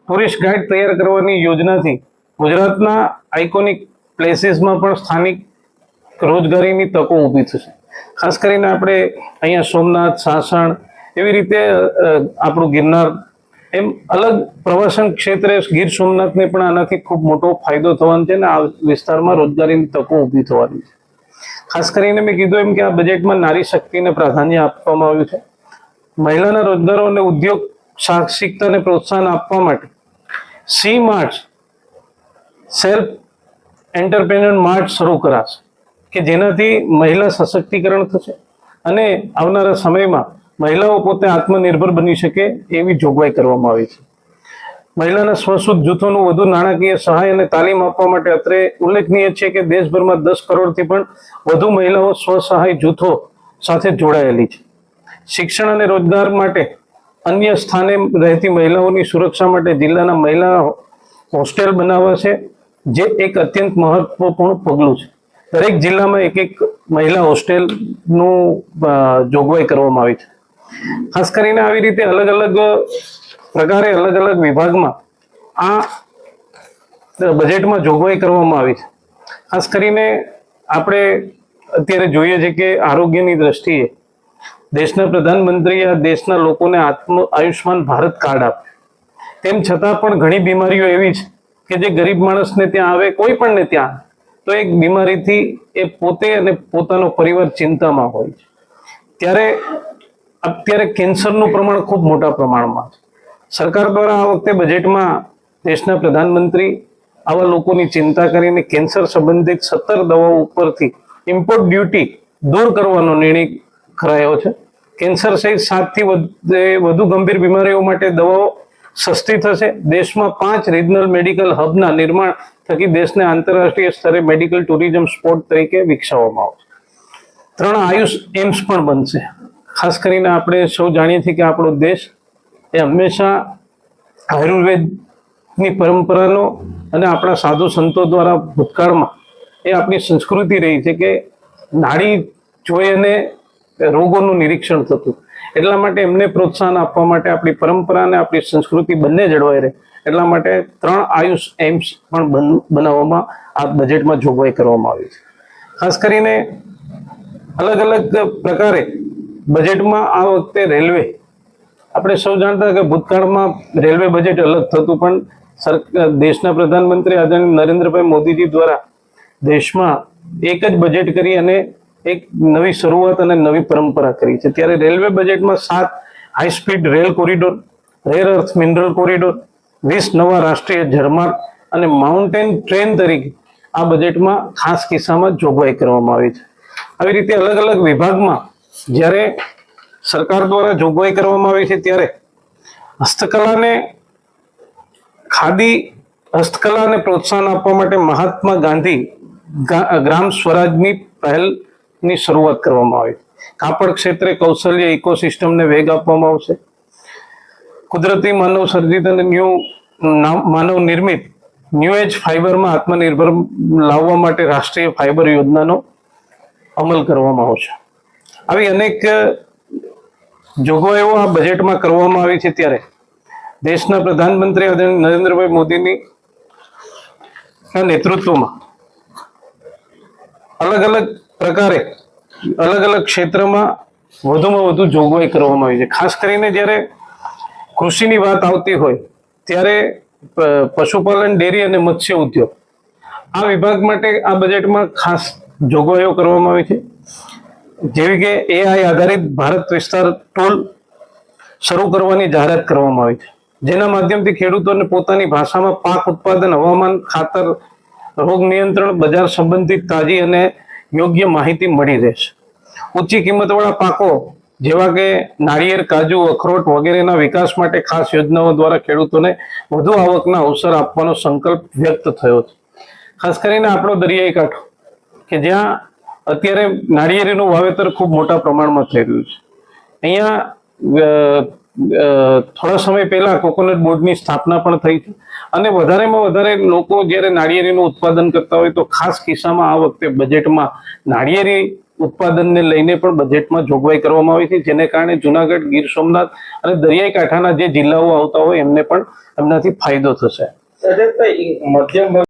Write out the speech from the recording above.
Tourist guide તૈયાર કરવાની યોજનાથી ગુજરાતના આઇકોનિક પ્લેસીસમાં પણ સ્થાનિક રોજગારીની તકો ઊભી થશે. ખાસ કરીને આપણે અહીંયા સોમનાથ, સાસણ એવી રીતે આપણું ગિરનાર એમ અલગ પ્રવાસન ક્ષેત્રે ગીર સોમનાથને પણ આનાથી ખૂબ મોટો ફાયદો થવાનો છે અને આ વિસ્તારમાં રોજગારીની તકો ઊભી થવાની છે. ખાસ કરીને મેં કીધું એમ કે આ બજેટમાં નારી શક્તિને પ્રાધાન્ય આપવામાં આવ્યું છે. મહિલાના રોજગારો અને ઉદ્યોગ સાહસિકતાને પ્રોત્સાહન આપવા માટે C Mart, self entrepreneur Mart શરૂ કરાશે કે જેનાથી મહિલા સશક્તિકરણ થશે અને આવનારા સમયમાં મહિલાઓ પોતે આત્મનિર્ભર બની શકે એવી જોગવાઈ કરવામાં આવી છે. મહિલાના સ્વશુદ્ધ જૂથોનું વધુ નાણાકીય સહાય અને તાલીમ આપવા માટે અત્રે ઉલ્લેખનીય છે કે દેશભરમાં 10 કરોડથી પણ વધુ મહિલાઓ સ્વસહાય જૂથો સાથે જોડાયેલી છે. શિક્ષણ અને રોજગાર માટે અન્ય સ્થાને રહેતી મહિલાઓની સુરક્ષા માટે જિલ્લાના મહિલા હોસ્ટેલ બનાવવા છે, જે એક અત્યંત મહત્વપૂર્ણ પગલું છે. દરેક જિલ્લામાં એક મહિલા હોસ્ટેલનું જોગવાઈ કરવામાં આવી છે. ખાસ કરીને આવી રીતે અલગ અલગ પ્રકારે અલગ અલગ વિભાગમાં આ બજેટમાં જોગવાઈ કરવામાં આવી છે. ખાસ કરીને આપણે અત્યારે જોઈએ છે કે આરોગ્યની દ્રષ્ટિએ દેશના પ્રધાનમંત્રીએ આ દેશના લોકોને આયુષ્માન ભારત કાર્ડ આપ્યું. તેમ છતાં પણ ઘણી બીમારીઓ એવી છે કે જે ગરીબ માણસને ત્યાં આવે, કોઈ પણને ત્યાં તો એક બીમારીથી એ પોતે અને પોતાનો પરિવાર ચિંતામાં હોય છે. ત્યારે અત્યારે કેન્સરનું પ્રમાણ ખૂબ મોટા પ્રમાણમાં છે. સરકાર દ્વારા આ વખતે બજેટમાં દેશના પ્રધાનમંત્રી આવા લોકોની ચિંતા કરીને કેન્સર સંબંધિત 17 દવાઓ ઉપરથી ઇમ્પોર્ટ ડ્યુટી દૂર કરવાનો નિર્ણય કરાયો છે. કેન્સર સહિત 7 થી વધુ ગંભીર બીમારીઓ માટે દવાઓ સસ્તી થશે. દેશમાં 5 રિજનલ મેડિકલ હબના નિર્માણ થકી દેશને આંતરરાષ્ટ્રીય સ્તરે મેડિકલ ટુરિઝમ સ્પોટ તરીકે વિકસાવવામાં આવશે. 3 આયુષ એમ્સ પણ બનશે. ખાસ કરીને આપણે સૌ જાણીએ છીએ કે આપણો દેશ એ હંમેશા આયુર્વેદની પરંપરાનો અને આપણા સાધુ સંતો દ્વારા ભૂતકાળમાં એ આપણી સંસ્કૃતિ રહી છે કે નાડી જોઈ અને રોગોનું નિરીક્ષણ થતું. એટલા માટે એમને પ્રોત્સાહન આપવા માટે આપણી પરંપરા અને આપણી સંસ્કૃતિ બંને જળવાઈ રહે એટલા માટે 3 આયુષ એમ્સ પણ બનાવવામાં આ બજેટમાં જોગવાઈ કરવામાં આવી છે. ખાસ કરીને અલગ અલગ પ્રકારે બજેટમાં આ વખતે રેલવે, આપણે સૌ જાણતા કે ભૂતકાળમાં રેલવે બજેટ અલગ થતું, પણ દેશના પ્રધાનમંત્રી આદરણીય નરેન્દ્રભાઈ મોદીજી દ્વારા દેશમાં એક જ બજેટ કરી અને એક નવી શરૂઆત અને નવી પરંપરા કરી છે. ત્યારે રેલવે બજેટમાં 7 high speed rail corridor, rare earth mineral corridor, 20 નવા રાષ્ટ્રીય જળમાર્ગ અને માઉન્ટેન ટ્રેન તરીકે આ બજેટમાં ખાસ કિસ્સામાં જોગવાઈ કરવામાં આવી છે. આવી રીતે અલગ અલગ વિભાગમાં જ્યારે સરકાર દ્વારા જોગવાઈ કરવામાં આવી છે ત્યારે હસ્તકલાને ખાદી હસ્તકલાને પ્રોત્સાહન આપવા માટે મહાત્મા ગાંધી ગ્રામ સ્વરાજની પહેલની શરૂઆત કરવામાં આવી. કાપડ ક્ષેત્રે કૌશલ્ય ઇકોસિસ્ટમને વેગ આપવામાં આવશે. કુદરતી માનવ સર્જિત અને માનવ નિર્મિત ન્યૂ એજ ફાઈબરમાં આત્મનિર્ભર લાવવા માટે રાષ્ટ્રીય ફાઈબર યોજનાનો અમલ કરવામાં આવશે. આવી અનેક જોગવાઈઓ આ બજેટમાં કરવામાં આવી છે. ત્યારે દેશના પ્રધાનમંત્રી નરેન્દ્રભાઈ મોદીની નેતૃત્વમાં અલગ અલગ પ્રકારે અલગ અલગ ક્ષેત્રમાં વધુમાં વધુ જોગવાઈ કરવામાં આવી છે. ખાસ કરીને જ્યારે કૃષિની વાત આવતી હોય ત્યારે પશુપાલન, ડેરી અને મત્સ્ય ઉદ્યોગ આ વિભાગ માટે આ બજેટમાં ખાસ જોગવાઈઓ કરવામાં આવી છે. જેવી કે AI આધારિત ભારત વિસ્તાર ટૂલ શરૂ કરવાની જાહેરાત કરવામાં આવી છે, જેના માધ્યમથી ખેડૂતોને પોતાની ભાષામાં પાક ઉત્પાદન, હવામાન, ખાતર, રોગ નિયંત્રણ, બજાર સંબંધિત તાજી અને યોગ્ય માહિતી મળી રહેશે. ઊંચી કિંમતવાળા પાકો જેવા કે નાળિયેર, કાજુ, અખરોટ વગેરેના વિકાસ માટે ખાસ યોજનાઓ દ્વારા ખેડૂતોને વધુ આવકના અવસર આપવાનો સંકલ્પ વ્યક્ત થયો છે. ખાસ કરીને આપણો દરિયાઈ કાંઠો કે જ્યાં અત્યારે નાળિયેરીનું વાવેતર ખૂબ મોટા પ્રમાણમાં થઈ રહ્યું છે. અહીંયા થોડા સમય પહેલા કોકોનટ બોર્ડની સ્થાપના પણ થઈ છે અને વધારેમાં વધારે લોકો જ્યારે નાળિયેરીનું ઉત્પાદન કરતા હોય તો ખાસ કિસ્સામાં આ વખતે બજેટમાં નાળિયેરી ઉત્પાદનને લઈને પણ બજેટમાં જોગવાઈ કરવામાં આવી છે, જેને કારણે જુનાગઢ, ગીર સોમનાથ અને દરિયાઈ કાંઠાના જે જિલ્લાઓ આવતા હોય એમને પણ એમનાથી ફાયદો થશે. મધ્યમ